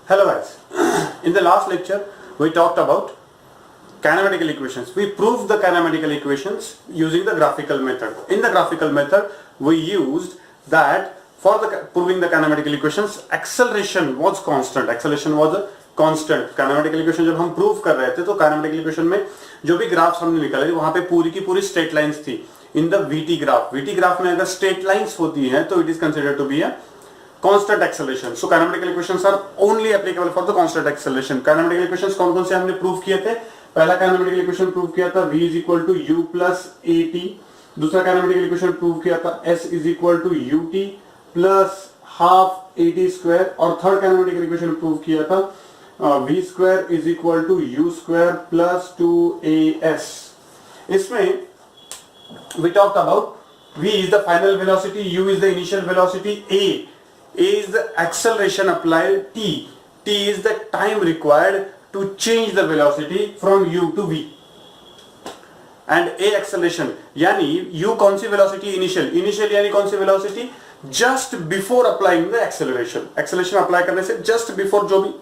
Hello guys, in the last lecture we talked about kinematical equations. We proved the kinematical equations using the graphical method. In the graphical method we used that for the proving the kinematical equations acceleration was constant. Acceleration was a constant. Kinematical equation जब हम prove कर रहे थे तो kinematical equation में जो भी graphs हमने निकाले वहां पे पूरी की पूरी स्ट्रेट लाइंस थी. In the VT graph, VT graph में अगर स्ट्रेट लाइंस होती हैं तो it is considered to be a constant acceleration. So kinematical equations are only applicable for the constant acceleration. Kinematical equations कौन कौन से हमने प्रूव किए थे? पहला kinematical equation प्रूव किया था v is equal to u plus at. दूसरा kinematical equation प्रूव किया था s is equal to ut plus half at square. और थर्ड kinematical equation प्रूव किया था v square is equal to u square plus 2as. इसमें we talked about v is the final velocity, u is the initial velocity, a is the acceleration applied, t is the time required to change the velocity from u to v, and a acceleration यानी u कौन सी velocity initial यानी कौन सी velocity just before applying the acceleration. acceleration apply करने से just before जो भी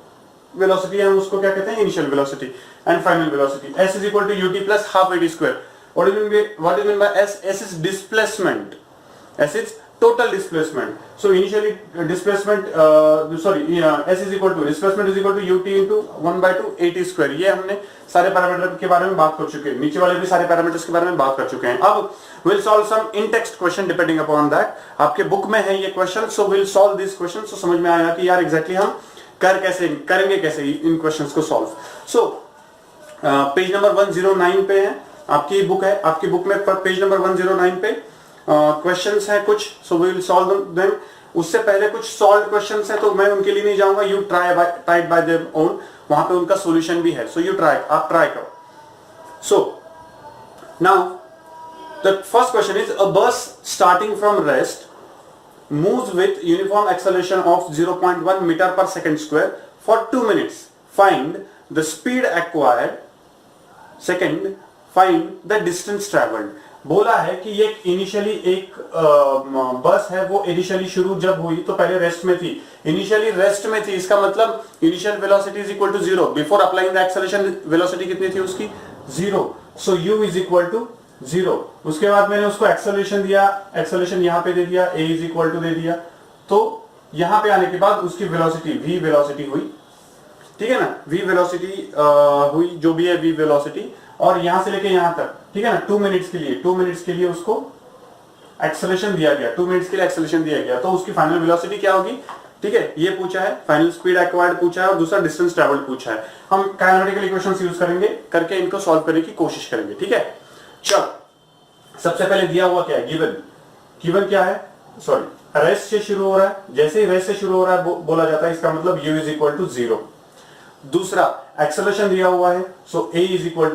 velocity है हम उसको क्या कहते हैं? initial velocity. and final velocity s is equal to ut plus half at square. what do you mean by s? S is displacement. S is total displacement. So initially displacement s is equal to displacement is equal to ut into 1/2 at square. ये हमने सारे parameter के बारे में बात कर चुके हैं, नीचे वाले भी सारे पैरामीटर्स के बारे में बात कर चुके हैं. अब we'll solve some in text question depending upon that. आपके बुक में है ये question, so we'll solve this question. So समझ में आया कि यार एग्जैक्टली हम करेंगे कैसे इन क्वेश्चंस को सॉल्व. सो पेज नंबर 109 पे है आपकी बुक है. आपकी बुक में पेज नंबर 109 पे क्वेश्चंस हैं कुछ, so we will solve them. उससे पहले कुछ सॉल्व क्वेश्चंस हैं तो मैं उनके लिए नहीं जाऊंगा. You try by them own, वहां पे उनका सॉल्यूशन भी है. सो यू ट्राई, आप ट्राई करो. So now the first question is a bus starting from rest moves with uniform acceleration of 0.1 meter per second square for 2 minutes. Find the speed acquired. Second, find the distance traveled. बोला है कि ये initially एक बस है, वो initially शुरू जब हुई तो पहले रेस्ट में थी. इनिशियली रेस्ट में थी, इसका मतलब initial velocity is equal to 0. Before applying the acceleration velocity कितनी थी उसकी? 0. So u is equal to 0. उसके बाद मैंने उसको एक्सेलरेशन दिया, एक्सेलरेशन यहां पे दे दिया, a इज इक्वल टू दे दिया. तो यहां पे आने के बाद उसकी वेलोसिटी v वेलोसिटी हुई, ठीक है ना, v वेलोसिटी हुई जो भी है v वेलोसिटी, और यहां से लेके यहां तक, ठीक है ना, 2 मिनट्स के लिए उसको एक्सेलरेशन दिया गया. 2 मिनट्स के लिए एक्सेलरेशन दिया गया तो उसकी फाइनल वेलोसिटी क्या होगी? ठीक है, ये पूछा है, फाइनल स्पीड एक्वायर्ड पूछा है और दूसरा डिस्टेंस ट्रैवल्ड पूछा है. हम काइनेमेटिकल इक्वेशंस यूज करेंगे, करके इनको सॉल्व करने की कोशिश करेंगे. ठीक है, चल सबसे पहले दिया हुआ क्या है? गिवन क्या है? सॉरी, रेस्ट से शुरू हो रहा है. जैसे ही रेस्ट से शुरू हो रहा है बोला जाता है इसका मतलब u इज इक्वल टू 0. दूसरा एक्सेलरेशन दिया हुआ है, so a is equal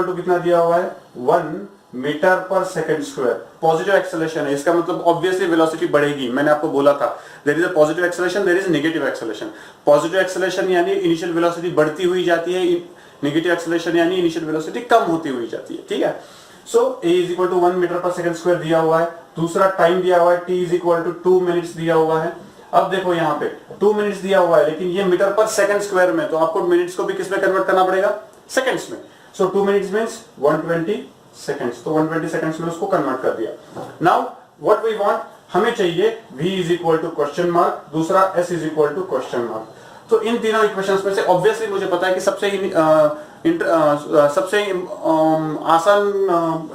to कितना दिया हुआ है? 1 metre per second square. Positive acceleration है, इसका मतलब ऑब्वियसली वेलोसिटी बढ़ेगी. मैंने आपको बोला था there is a positive acceleration, there is negative acceleration. Positive acceleration यानी इनिशियल वेलोसिटी बढ़ती हुई जाती है, नेगेटिव एक्सेलरेशन यानी इनिशियल वेलोसिटी कम होती हुई जाती है. ठीक है, so a is equal to 1 metre per second square दिया हुआ है. दूसरा टाइम दिया हुआ है, t is equal to 2 minutes दिया हुआ है. अब देखो यहाँ पे 2 मिनट्स दिया हुआ है, लेकिन ये मीटर पर सेकंड स्क्वायर में, तो आपको मिनट्स को भी किस में कन्वर्ट करना पड़ेगा? सेकंड्स में. सो 2 मिनट्स मींस 120 सेकंड्स, तो 120 सेकंड्स में उसको कन्वर्ट कर दिया. नाउ व्हाट वी वांट, हमें चाहिए v is equal to question mark, दूसरा s is equal to question mark. तो इन तीनों इक्वेशंस में से ऑब्वियसली मुझे पता है कि सबसे आसान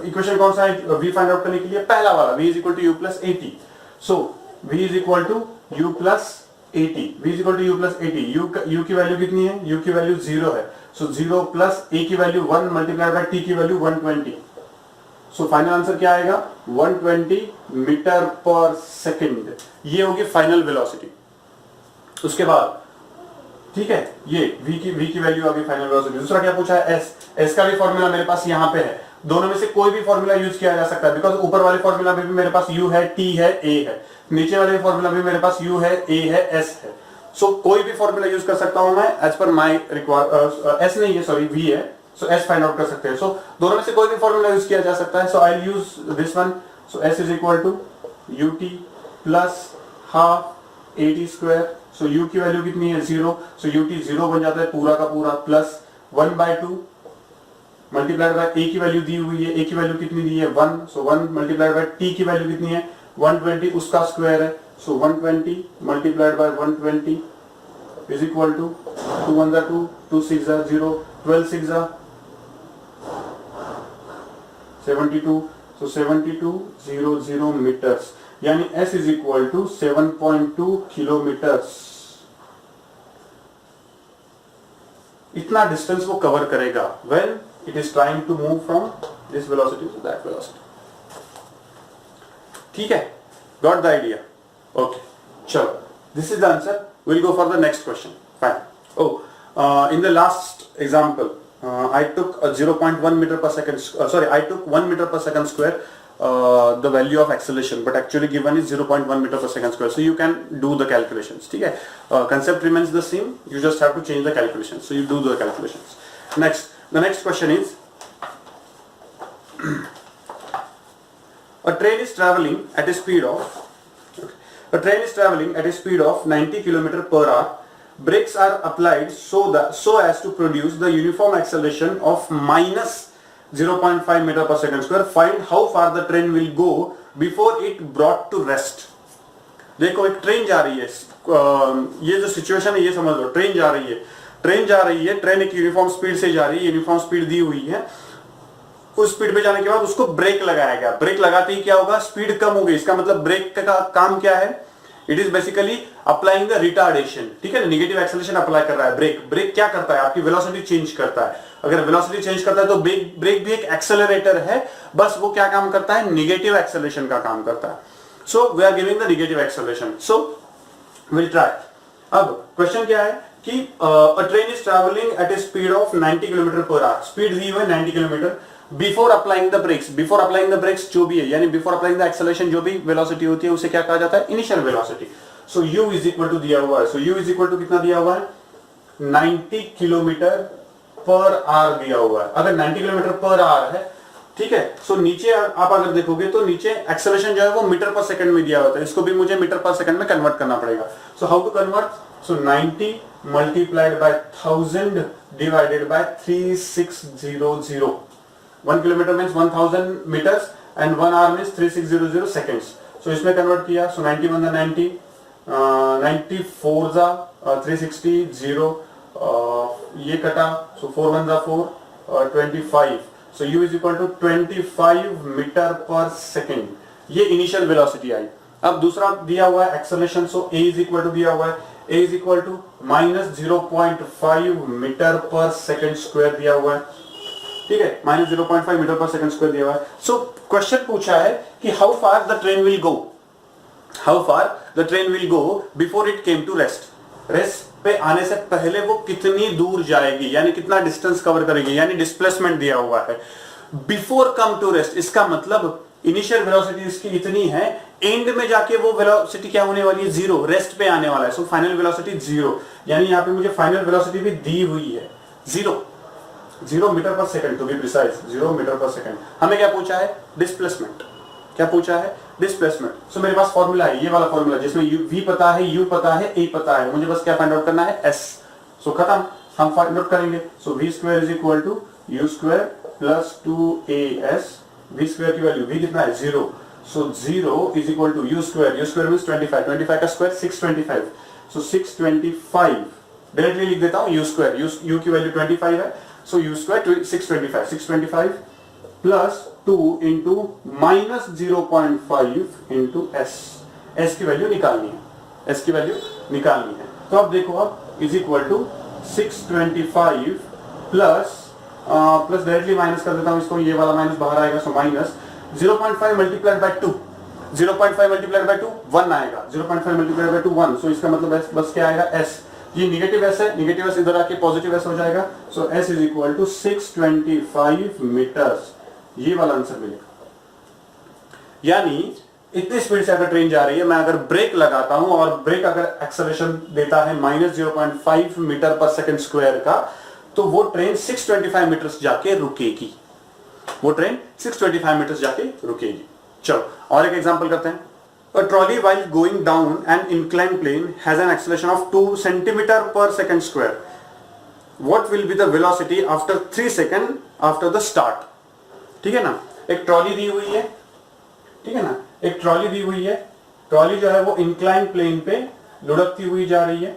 इक्वेशन कौन सा है v फाइंड आउट करने के लिए? पहला वाला, v is equal to u plus 80. So v is equal to u plus 80. v is equal to u plus 80. u की वैल्यू कितनी है? u की वैल्यू 0 है. सो 0 प्लस a की वैल्यू 1 मल्टीप्लाई बाय t की वैल्यू 120. सो फाइनल आंसर क्या आएगा? 120 metre per second. ये होगी फाइनल वेलोसिटी. उसके बाद ठीक है, ये v की वैल्यू आ गई फाइनल वेलोसिटी. दूसरा क्या पूछा है? s का भी फॉर्मूला मेरे पास यहाँ पे है. दोनों में से कोई भी फॉर्मूला यूज किया जा सकता है, बिकॉज ऊपर वाले फॉर्मूला में भी मेरे पास u है, t है, a है. नीचे वाले फॉर्मूला में मेरे पास u है, a है, s है. सो कोई भी फॉर्मूला यूज कर सकता हूं मैं एज पर माई s नहीं है, सॉरी v है. सो s फाइंड आउट कर सकते हैं. सो दोनों में से कोई भी फॉर्मूला यूज किया जा सकता है. So I use this one. So s is equal to ut plus half 8t square, so u की वैल्यू कितनी है 0, सो ut 0 बन जाता है पूरा का पूरा, प्लस 1/2 मल्टीप्लाइड बाय a की वैल्यू दी हुई है, a की वैल्यू कितनी दी है 1, सो 1 मल्टीप्लाइड बाय t की वैल्यू कितनी है 120, उसका स्क्वायर है, so 120 multiplied by 120 is equal to 2 1 2, 2 6 0, 12 6 72, so 7200 meters, यानी s is equal to 7.2 kilometers. इतना डिस्टेंस वो कवर करेगा when it is trying to move from this velocity to that velocity. ठीक है, got the idea? Okay, चलो, this is the answer. We'll go for the next question. Fine. In the last example, I took a 0.1 meter per second. I took 1 meter per second square. The value of acceleration, but actually given is 0.1 meter per second square. So you can do the calculations. ठीक है? Concept remains the same. You just have to change the calculations. So you do the calculations. Next, the next question is: a train is traveling at a speed of 90 km per hour. Brakes are applied so as to produce the uniform acceleration of minus 0.5 meter per second square. Find how far the train will go before it brought to rest. देखो एक train जा रही है, ये जो situation है ये समझ लो, ट्रेन जा रही है, ट्रेन एक यूनिफॉर्म स्पीड से जा रही है, यूनिफॉर्म स्पीड दी हुई है, उस स्पीड पे जाने के बाद उसको ब्रेक लगाया गया, ब्रेक लगाते ही क्या होगा, स्पीड कम हो गई, इसका मतलब ब्रेक का काम क्या है, it is basically applying the retardation, ठीक है ना, निगेटिव एक्सेलरेशन अप्लाई कर रहा है ब्रेक क्या करता है, आपकी वेलोसिटी चेंज करता है, अगर वेलोसिटी चेंज करता है तो ब्रेक भी एक एक्सेलरेटर है, बस वो क्या काम करता है, निगेटिव एक्सेलरेशन का काम करता है, so we are giving the negative acceleration, so will try. अब क्वेश्चन क्या है कि a train is travelling at a speed of 90 kilometre per hour, speed दी हुई है 90 kilometre, before applying the brakes जो भी है, यानी बिफोर अप्लाइंग द एक्सेलरेशन जो भी वेलोसिटी होती है उसे क्या कहा जाता है, initial velocity. So u is equal to दिया हुआ है, so u is equal to कितना दिया हुआ है, 90 किलोमीटर पर आवर दिया हुआ है, अगर 90 किलोमीटर पर आवर है, ठीक है, सो नीचे आप अगर देखोगे तो नीचे एक्सेलरेशन जो है वो मीटर पर सेकंड में दिया होता है, इसको भी मुझे मीटर पर सेकंड में कन्वर्ट करना पड़ेगा, so how to convert, so 90 multiplied by 1000 divided by 3600, 1 kilometre means 1000 metres and 1 hour means 3600 seconds, so इसमें कन्वर्ट किया, सो 90 1 90, 94 जा 360 0, ये कटा, सो 4 1 जा 4, 25, so u is equal to 25 metre per second, ये इनिशियल वेलोसिटी आई। अब दूसरा दिया हुआ है acceleration, so a is equal to दिया हुआ है, a is equal to minus 0.5 metre per second square दिया हुआ है, ठीक है, minus 0.5 metre per second square दिया हुआ है। सो क्वेश्चन पूछा है कि how far the train will go before it came to rest पे आने से पहले वो कितनी दूर जाएगी, यानी कितना डिस्टेंस कवर करेगी, यानी डिस्प्लेसमेंट दिया हुआ है, बिफोर कम टू रेस्ट, इसका मतलब इनिशियल वेलोसिटी इसकी इतनी है, एंड में जाके वो वेलोसिटी क्या होने वाली है, जीरो, रेस्ट पे आने वाला है, सो फाइनल वेलोसिटी जीरो, यानी यहाँ पे मुझे फाइनल वेलोसिटी भी दी हुई है zero metre per second, to be precise 0 metre per second. हमें क्या पूछा है, डिस्प्लेसमेंट, क्या पूछा है, डिस्प्लेसमेंट। सो मेरे पास फॉर्मूला है, ये वाला फॉर्मूला जिसमें v पता है, u पता है, a पता है, मुझे बस क्या फाइंड आउट करना है, s, सो खत्म, हम फाइंड आउट करेंगे, so v square is equal to u square plus 2as, v square की वैल्यू v कितना है 0, सो 0 is equal to u square means 25 का स्क्वायर 625, सो 625 डायरेक्टली लिख देता हूं, u स्क्वायर, u की वैल्यू 25 है, so u square 625 plus 2 into minus 0.5 into s की वैल्यू निकालनी है, तो अब देखो, अब is equal to 625 plus directly minus कर देता हूं इसको, ये वाला माइनस बाहर आएगा, so minus 0.5 multiplied by 2, 0.5 multiplied by 2 1 आएगा, 0.5 मल्टीप्लाइड बाय 2 1, सो इसका मतलब बस क्या आएगा, s, ये निगेटिव एस है, निगेटिव एस इधर आके पॉजिटिव एस हो जाएगा, so s is equal to 625 metres, ये वाला आंसर मिलेगा। यानी इतनी स्पीड से अगर ट्रेन जा रही है, मैं अगर ब्रेक लगाता हूं और ब्रेक अगर एक्सेलरेशन देता है minus 0.5 metre per second square का, तो वो ट्रेन 625 मीटर्स जाके रुकेगी, चलो और एक एग्जांपल करते हैं, A trolley while going down an inclined plane has an acceleration of 2 centimeter per second square. What will be the velocity after 3 seconds after the start? ठीक है ना, एक ट्रॉली दी हुई है, ठीक है ना, एक ट्रॉली दी हुई है, ट्रॉली जो है वो इंक्लाइन प्लेन पे लुढ़कती हुई जा रही है,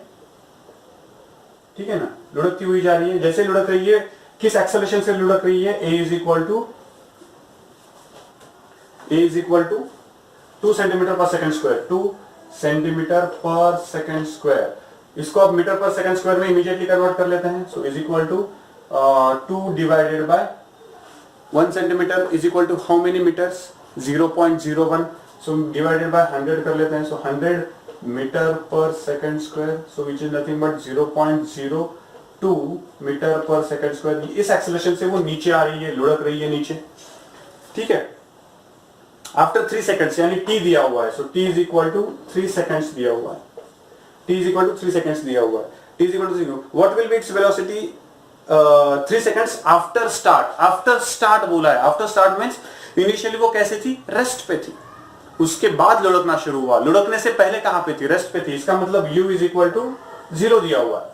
ठीक है ना, लुढ़कती हुई जा रही है। जैसे लुढ़क रही है, किस एक्सेलरेशन से लुढ़क रही है? a is equal to 2 centimetre per second square, 2 centimetre per second square. इसको अब मीटर पर सेकंड स्क्वायर में इमीडिएटली कन्वर्ट कर लेते हैं। So is equal to 2 divided by 1 centimetre is equal to how many metres? 0.01। So divided by 100 कर लेते हैं। So 100 metre per second square, so which is nothing but 0.02 metre per second square. इस acceleration से वो नीचे आ रही है, लुढ़क रही है नीचे, ठीक है। आफ्टर 3 सेकंड्स, यानी t दिया हुआ है, so t is equal to 3 seconds दिया हुआ है, t is equal to 3 seconds दिया हुआ है, t is equal to 0। What will be its velocity 3 seconds after start? After start बोला है, आफ्टर स्टार्ट मींस इनिशियली वो कैसे थी? रेस्ट पे थी, उसके बाद लुढ़कना शुरू हुआ। लुढ़कने से पहले कहां पे थी? रेस्ट पे थी। इसका मतलब u इज इक्वल टू 0 दिया हुआ है,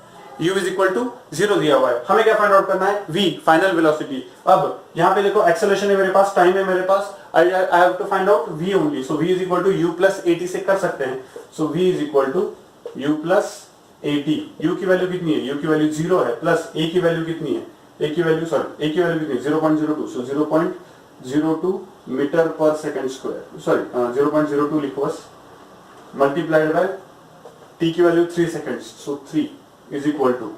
u इज इक्वल टू 0 दिया हुआ है। हमें क्या फाइंड आउट करना है? v, final velocity. अब यहां पे देखो एक्सेलरेशन है मेरे पास, टाइम है मेरे पास, I have to find out v only. So v is equal to u plus 80 से कर सकते हैं। So v is equal to u plus 80। u की वैल्यू कितनी है? u की वैल्यू 0 है, प्लस a की वैल्यू कितनी है? a की वैल्यू कितनी है? 0.02। So 0.02 metre per second square, sorry 0.02 लिखो बस, मल्टीप्लाइड बाय t की value 3 seconds, so 3 is equal to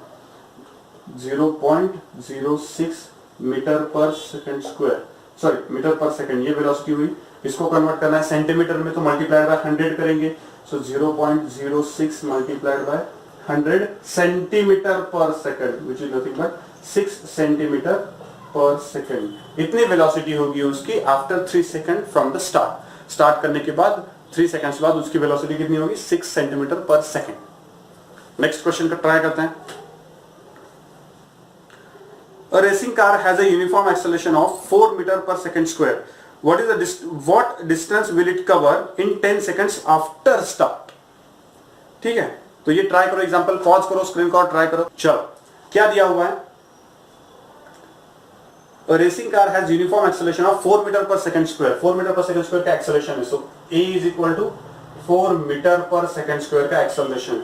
0.06 metre per second square, sorry metre per second, ये वेलोसिटी हुई। इसको कन्वर्ट करना है सेंटीमीटर में, तो मल्टीप्लाइड बाय 100 करेंगे। सो 0.06 multiplied by 100 centimetre per second, which is nothing but 6 centimetre per second. इतनी velocity होगी उसकी after 3 second from the start. Start करने के बाद 3 सेकंड्स बाद उसकी वेलोसिटी कितनी होगी? 6 centimetre per second. Next question का ट्राई करते हैं। A racing car has a uniform acceleration of 4 meter per second square. What distance will it cover in 10 seconds after start? ठीक है, तो ये ट्राई करो, एग्जांपल पॉज करो, स्क्रीन को ट्राई करो। चलो, क्या दिया हुआ है? A racing car has uniform acceleration of 4 meter per second square. 4 meter per second square का acceleration है, so a is equal to 4 meter per second square का acceleration।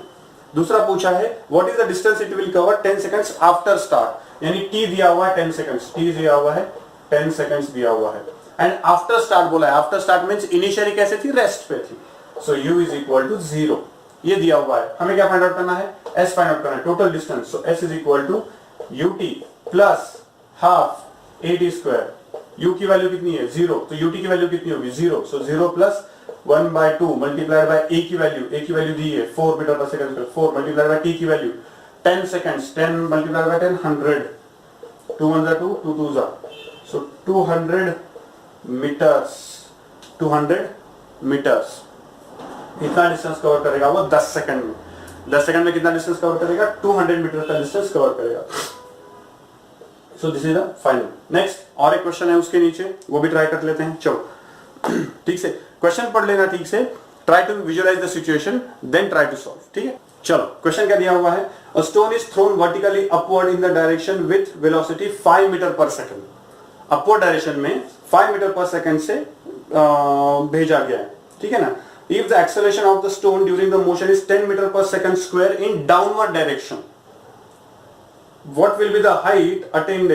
दूसरा पूछा है what is the distance it will cover 10 seconds after start, यानी t दिया हुआ है 10 seconds, t दिया हुआ है 10 seconds दिया हुआ है, एंड आफ्टर स्टार्ट बोला है। आफ्टर स्टार्ट मींस इनिशियली कैसे थी? रेस्ट पे थी। सो u is equal to 0, ये दिया हुआ है। हमें क्या फाइंड आउट करना है? s फाइंड आउट करना है, total distance. So s is equal to ut plus half at square. u की वैल्यू कितनी है? 0, तो ut की वैल्यू कितनी होगी? 0। सो 0 प्लस 1/2 मल्टीप्लाइड बाय a की वैल्यू दी है 4 metre per second square, 4 multiplied by t की वैल्यू 10 सेकंड्स, 10 मल्टीप्लाइड बाय 10 100, 2 1 2 2 2 जा, सो 200 मीटर्स, 200 मीटर्स। इतना डिस्टेंस कवर करेगा वो 10 सेकंड में। 10 सेकंड में कितना डिस्टेंस कवर करेगा? 200 मीटर का डिस्टेंस कवर करेगा। So this is the final. Next और एक क्वेश्चन है उसके नीचे, वो भी ट्राई कर लेते हैं। चलो ठीक से क्वेश्चन पढ़ लेना, ठीक से try to visualise the situation then try to solve. ठीक है, चलो क्वेश्चन क्या दिया हुआ है? A stone is thrown vertically upward in the direction with velocity 5 metre per second. Upward direction में 5 मीटर पर सेकंड से भेजा गया है, ठीक है ना। If the acceleration of the stone during the motion is 10 metre per second square in downward direction, what will be the height attained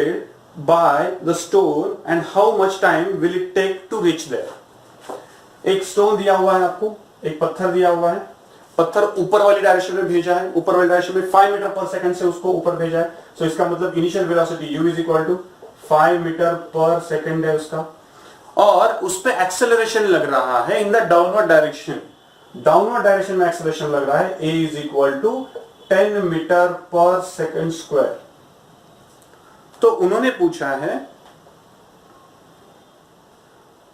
by the stone and how much time will it take to reach there? एक stone दिया हुआ है आपको, एक पत्थर दिया हुआ है, पत्थर ऊपर वाली डायरेक्शन में भेजा है, ऊपर वाली डायरेक्शन में 5 मीटर पर सेकंड से उसको ऊपर भेजा है। सो इसका मतलब initial velocity u is equal to 5 metre per second है उसका, और उस पे एक्सेलरेशन लग रहा है in the downward direction. Downward direction में एक्सेलरेशन लग रहा है a is equal to 10 metre per second square. तो उन्होंने पूछा है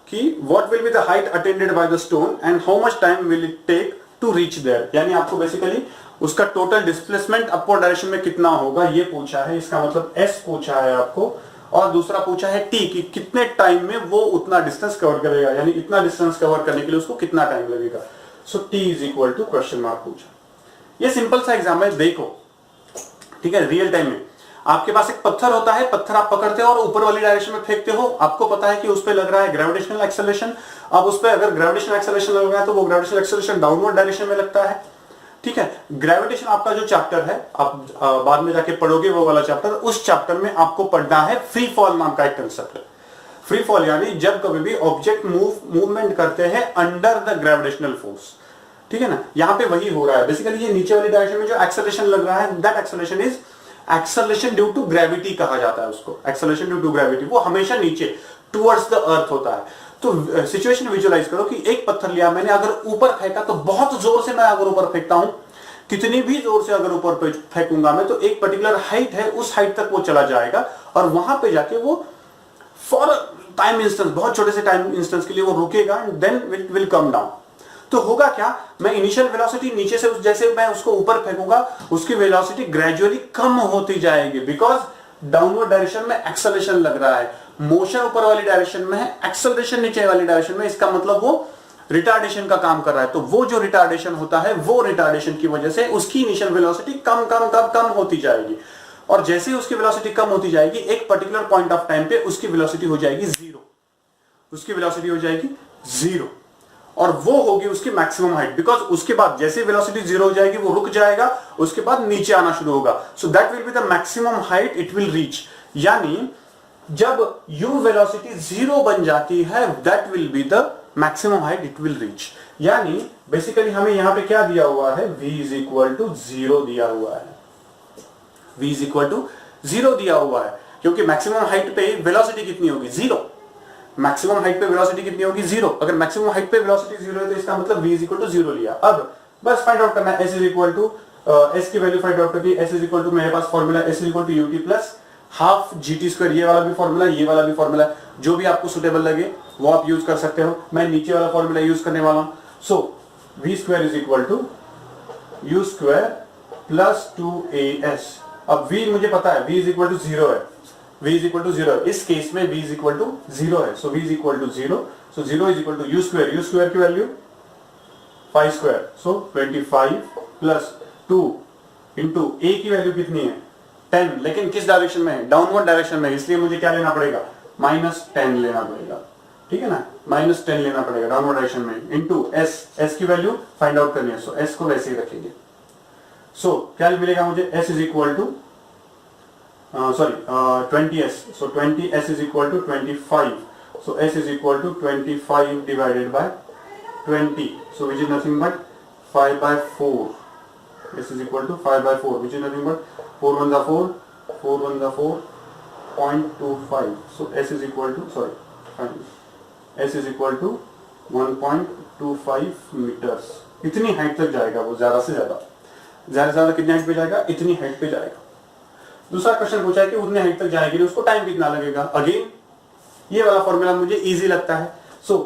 कि what will be the height attended by the stone and how much time will it take to reach there, यानी आपको बेसिकली उसका टोटल डिस्प्लेसमेंट अपवर्ड डायरेक्शन में कितना होगा ये पूछा है। इसका मतलब s पूछा है आपको, और दूसरा पूछा है टी कि कितने टाइम में वो उतना डिस्टेंस कवर करेगा, यानी इतना डिस्टेंस कवर करने के लिए उसको कितना टाइम लगेगा। So t is equal to question mark पूछा। ये सिंपल सा एग्जाम है, देखो ठीक है। रियल टाइम में आपके पास एक पत्थर होता है, पत्थर आप पकड़ते हो और ऊपर वाली डायरेक्शन में फेंकते हो, आपको पता है कि उस पर लग रहा है ग्रेविटेशनल एक्सेलरेशन। अब उस पर अगर ग्रेविटेशनल एक्सेलरेशन लग रहा है तो वो ग्रेविटेशनल एक्सेलरेशन डाउनवर्ड डायरेक्शन में लगता है, ठीक है। ग्रेविटेशन आपका जो चैप्टर है, आप बाद में जाके पढ़ोगे वो वाला चैप्टर, उस चैप्टर में आपको पढ़ना है फ्री फॉल नाम का एक कंसेप्ट है। फ्री फॉल यानी जब कभी भी ऑब्जेक्ट मूवमेंट करते हैं अंडर द ग्रेविटेशनल फोर्स, ठीक है ना। यहां पे वही हो रहा है बेसिकली। ये नीचे वाली डायरेक्शन में जो एक्सेलरेशन लग रहा है, that acceleration is acceleration due to gravity कहा जाता है उसको। एक्सेलरेशन ड्यू टू ग्रेविटी वो हमेशा नीचे टुवर्ड्स द अर्थ होता है। तो सिचुएशन विजुअलाइज करो कि एक पत्थर लिया मैंने, अगर ऊपर फेंका तो बहुत जोर से मैं अगर ऊपर फेंकता हूं, कितनी भी जोर से अगर ऊपर फेंकूंगा मैं, तो एक पर्टिकुलर हाइट है, उस हाइट तक वो चला जाएगा और वहां पे जाके वो फॉर टाइम इंस्टेंस, बहुत छोटे से टाइम इंस्टेंस के लिए वो रुकेगा and then it will come down. तो होगा क्या, मैं इनिशियल वेलोसिटी नीचे से जैसे मैं उसको ऊपर फेंकूंगा, उसकी वेलोसिटी ग्रेजुअली कम होती जाएगी, बिकॉज डाउनवर्ड डायरेक्शन में एक्सेलरेशन लग रहा है। मोशन ऊपर वाली डायरेक्शन में है, एक्सेलरेशन नीचे वाली डायरेक्शन में, इसका मतलब वो रिटार्डेशन का काम कर रहा है। तो वो जो रिटार्डेशन होता है, वो रिटार्डेशन की वजह से उसकी इनिशियल वेलोसिटी कम होती जाएगी, और जैसे उसकी वेलोसिटी कम होती जाएगी, एक पर्टिकुलर पॉइंट ऑफ टाइम पे उसकी वेलोसिटी हो जाएगी जीरो। उसकी वेलोसिटी हो जाएगी जीरो, और वो होगी उसकी मैक्सिमम हाइट, बिकॉज उसके बाद जैसे वेलोसिटी जीरो हो जाएगी वो रुक जाएगा, उसके बाद नीचे आना शुरू होगा। So that will be the maximum height it will reach. यानी जब u वेलोसिटी जीरो बन जाती है, that will be the maximum height it will reach. यानी बेसिकली हमें यहां पे क्या दिया हुआ है, v is equal to zero दिया हुआ है। v is equal to zero दिया हुआ है, क्योंकि मैक्सिमम हाइट पे वेलोसिटी कितनी होगी, जीरो। मैक्सिमम हाइट पे वेलोसिटी कितनी होगी, जीरो। अगर मैक्सिमम हाइट पे वेलोसिटी जीरो है तो इसका मतलब v is equal to zero लिया। अब बस फाइंड आउट करना है, s is equal to s की वैल्यू फाइंड आउट करनी है। s इज इक्वल टू मेरे पास formula s is equal to ut plus half gt square, ये वाला भी फॉर्मूला, ये वाला भी फॉर्मूला, जो भी आपको सुटेबल लगे वो आप यूज कर सकते हो। मैं नीचे वाला फॉर्मूला यूज करने वाला हूं। So v square is equal to u square plus 2as। अब v मुझे पता है, v is equal to zero है, v is equal to zero. इस केस में v is equal to zero है, so v is equal to zero. So zero is equal to u square की value 5 square, so 25 plus 2 into a की value कितनी है, 10। लेकिन किस direction में है, डाउनवर्ड डायरेक्शन में, इसलिए मुझे क्या लेना पड़ेगा, -10 लेना पड़ेगा, ठीक है ना। -10 लेना पड़ेगा डाउनवर्ड डायरेक्शन में, इंटू s की वैल्यू फाइंड आउट करनी है। सो s को वैसे ही रखेंगे। सो क्या मिलेगा मुझे, s is equal to 20s। So 20s is equal to 25। So s is equal to 25 divided by 20, so which is nothing but 5/4। s is equal to 5/4, which is nothing but 4 1s are 4, 4 1s are 4, 0.25. So s is equal to, s is equal to 1.25 meters। इतनी height तक जाएगा वो, ज्यादा से ज्यादा कितनी height पे जाएगा, इतनी हाइट पे जाएगा। दूसरा क्वेश्चन पूछा है कि उतनी हाइट तक जाने के लिए उसको टाइम कितना लगेगा। अगेन ये वाला फॉर्मूला मुझे इजी लगता है, सो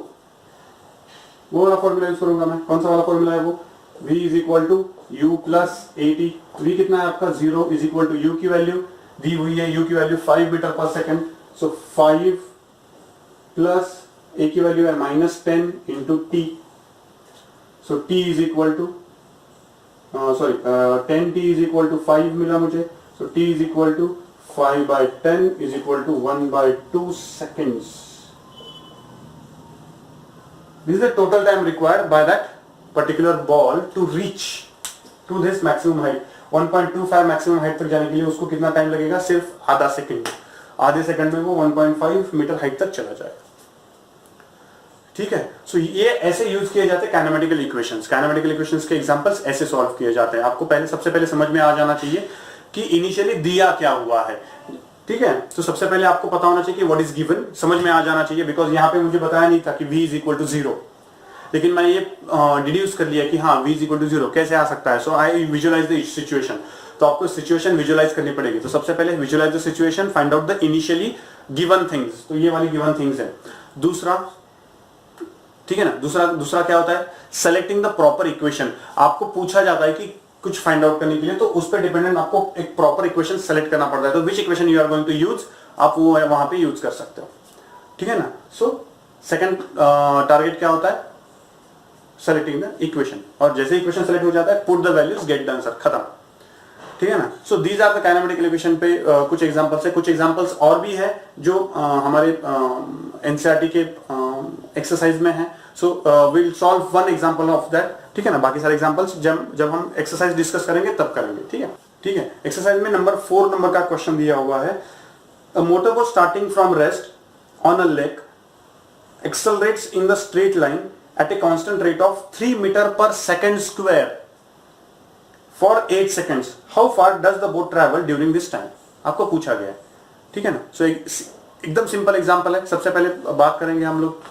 वो वाला फॉर्मूला यूज करूंगा मैं। कौन सा वाला फॉर्मूला है वो, v is equal to u plus 80। v कितना है आपका, 0 इज इक्वल टू u की वैल्यू दी हुई है, u की value 5 metre per second. So 5 plus a की वैल्यू है -10 into t। So t is equal to 10t is equal to 5 मिला मुझे। So t is equal to 5/10 is equal to 1/2 seconds। This is the total time required by that particular ball to reach to this maximum height। 1.25 maximum height तक जाने के लिए उसको कितना time लगेगा, सिर्फ आधा सेकंड। आधे सेकंड में वो 1.5 मीटर हाइट तक चला जाएगा, ठीक है। सो ये ऐसे यूज किए जाते हैं काइनेमेटिकल इक्वेशंस। काइनेमेटिकल इक्वेशंस के एग्जांपल्स ऐसे सॉल्व किए जाते हैं। आपको सबसे पहले समझ में आ जाना चाहिए कि इनिशियली दिया क्या हुआ है, ठीक है। तो सबसे पहले आपको पता होना चाहिए कि व्हाट इज गिवन, समझ में आ जाना चाहिए, बिकॉज यहाँ पे मुझे बताया नहीं था कि v इज इक्वल टू 0, लेकिन मैंने ये डिड्यूस कर लिया कि हाँ v इज इक्वल टू 0 कैसे आ सकता है। So I visualise the situation. तो आपको सिचुएशन विजुअलाइज करनी पड़ेगी। तो सबसे पहले visualise the situation, find out the initially given things. तो ये वाली गिवन थिंग्स है। दूसरा, ठीक है ना, दूसरा क्या होता है, सेलेक्टिंग द प्रॉपर इक्वेशन। आपको पूछा जाता है कि कुछ फाइंड आउट करने के लिए, तो उस पर डिपेंडेंट आपको एक प्रॉपर इक्वेशन सेलेक्ट करना पड़ता है। तो which equation you are going to use, आप वो वहां पे यूज कर सकते हो, ठीक है ना। सो सेकंड टारगेट क्या होता है, सेलेक्टिंग द इक्वेशन, और जैसे इक्वेशन सेलेक्ट हो जाता है put the values get the answer, खत्म, ठीक है ना। So these are the kinematical equation पे कुछ एग्जांपल्स है, कुछ एग्जांपल्स और भी है जो हमारे एनसीईआरटी के एक्सरसाइज में है। So will solve one example of that, ठीक है ना। बाकी सारे एग्जांपल्स जब हम एक्सरसाइज डिस्कस करेंगे तब करेंगे, ठीक है, ठीक है। एक्सरसाइज में नंबर 4 नंबर का क्वेश्चन दिया हुआ है, a motorboat starting from rest on a lake accelerates in the straight line at a constant rate of 3 meter per second square for 8 seconds. How far does the boat travel during this time? आपको पूछा गया है, ठीक है ना। सो एकदम simple example है। सबसे पहले बात करेंगे हम लोग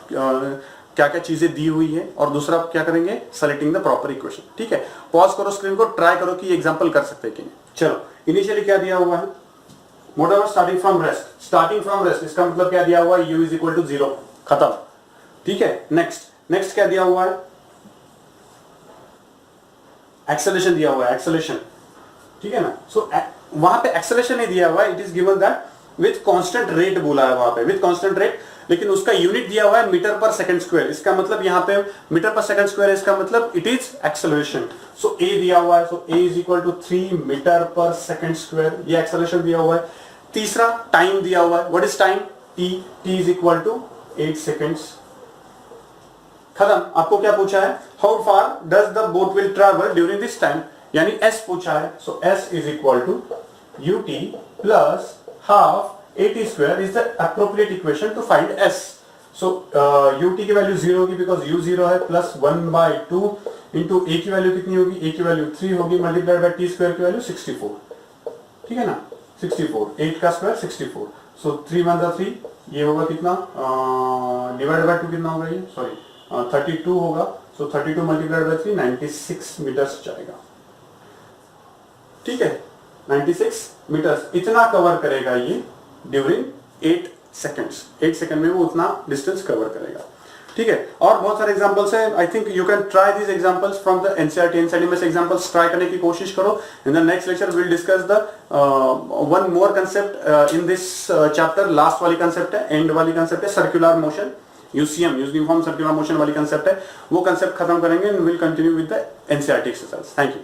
क्या क्या चीजें दी हुई है, और दूसरा क्या करेंगे, सेलेक्टिंग द प्रॉपर इक्वेशन, ठीक है। पॉज करो स्क्रीन को, ट्राई करो कि एग्जांपल कर सकते हैं कि नहीं। चलो, इनिशियली क्या दिया हुआ है, motor starting from rest, starting from rest इसका मतलब क्या दिया हुआ है, u इज इक्वल टू 0, खत्म, ठीक है। नेक्स्ट क्या दिया हुआ है, एक्सेलरेशन दिया हुआ है, एक्सेलरेशन, ठीक है ना। सो वहां पे एक्सेलरेशन नहीं दिया हुआ है, it is given that with constant rate बोला है वहां पे, विथ कांस्टेंट रेट, लेकिन उसका यूनिट दिया हुआ है मीटर पर सेकंड स्क्वायर। इसका मतलब यहाँ पे मीटर पर सेकंड स्क्वायर है, इसका मतलब it is acceleration. So a दिया हुआ है, so a is equal to 3 metre per second square, ये एक्सेलरेशन दिया हुआ है। तीसरा टाइम दिया हुआ है, what is time, t is equal to 8 seconds, खत्म। आपको क्या पूछा है, how far does the boat will travel during this time, यानी एस पूछा है। So s is equal to ut plus half at square is the appropriate equation two find s। So ut की value 0 होगी because u 0 है, plus 1/2 into a की value कितनी होगी, a की वैल्यू 3 होगी, मल्टीप्लाइड बाय t स्क्वायर की value 64, ठीक है ना, 64, 8 का स्क्वायर 64। सो 3 1 3, ये होगा कितना, डिवाइडेड बाय 2 कितना होगा ये, सॉरी 32 होगा। सो 32 मल्टीप्लाइड बाय 3 96 मीटर्स जाएगा, ठीक है, 96 मीटर्स इतना कवर करेगा ये ड्यूरिंग 8 सेकेंड्स, 8 सेकेंड में वो उतना डिस्टेंस कवर करेगा, ठीक है। और बहुत सारे एग्जांपल्स हैं, I think you can try these examples from the NCERT में से एग्जांपल्स ट्राई करने की कोशिश करो। In the next lecture will discuss the one more concept in this chapter, last वाली कंसेप्ट है, एंड वाली कंसेप्ट है circular motion, UCM uniform circular motion वाली कंसेप्ट है, वो कंसेप्ट खत्म करेंगे and will continue with the NCERT exercise. Thank you.